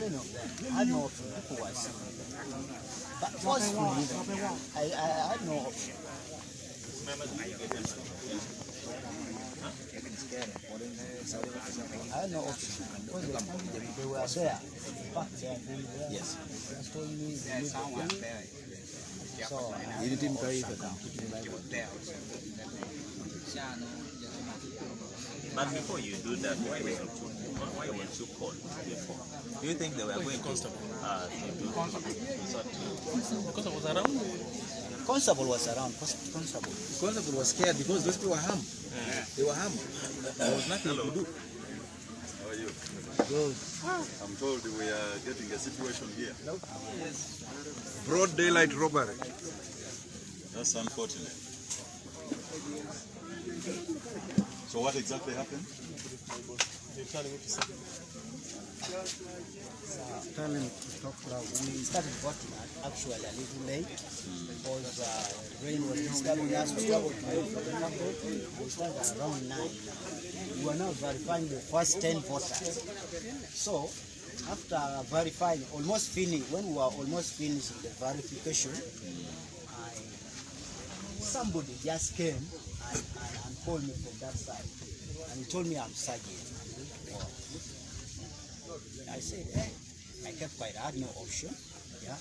don't know that. I had no option. People were saying that. But forcefully, I had no option. I had no option because they were there. In fact, they are there. Yes. They told me so you didn't carry the gun. But before you do that, why were you called before? Do you think they were going to constable? Because I was around. Constable was around. Constable was scared because those people were harmed. They were harmed. There was nothing to do. How are you? Good. I'm told we are getting a situation here. Yes. Broad daylight robbery. That's unfortunate. So what exactly happened? Telling to talk loud. We started working actually a little late because rain was disturbing us. We started around 9. We were now verifying the first 10 voters. So after verifying, almost finished, when we were almost finished the verification, somebody just came and called me from that side, and he told me I'm sergeant. I said, hey, I kept quiet. I had no option. Yeah.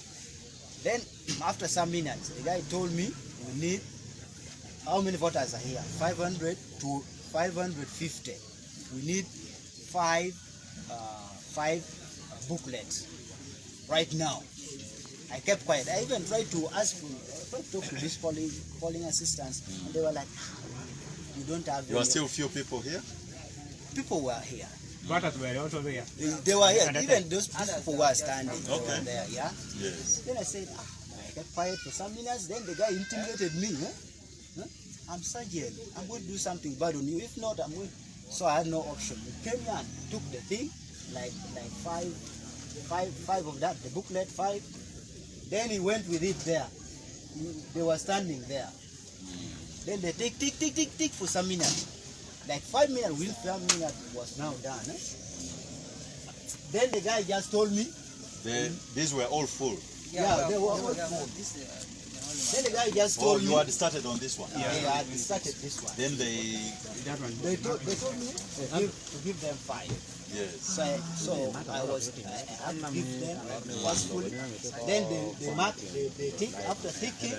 Then after some minutes, the guy told me we need how many voters are here? 500 to 550. We need five booklets right now. I kept quiet. I even tried to ask to talk to these polling assistants, and they were like, "You don't have." There are still few people here. People were here. Voters were also there. They were here. Even those people were standing. They were there. Yeah. Yes. Then I said, I kept quiet for some minutes. Then the guy intimidated me. I'm sergeant. I'm going to do something bad on you. If not, I'm going. So I had no option. We came here and took the thing, like five of that, the booklet 5. Then he went with it there. They were standing there. Then they tick for some minutes. Like 5 minutes, within 5 minutes was now done. Then the guy just told me. These were all full. Yeah, they were all full. Then the guy just told me. You had started on this one. Yeah, I had started this one. Then they told me to give them 5. yes. So I was to give them forcefully. Then they marked, they tick after ticking.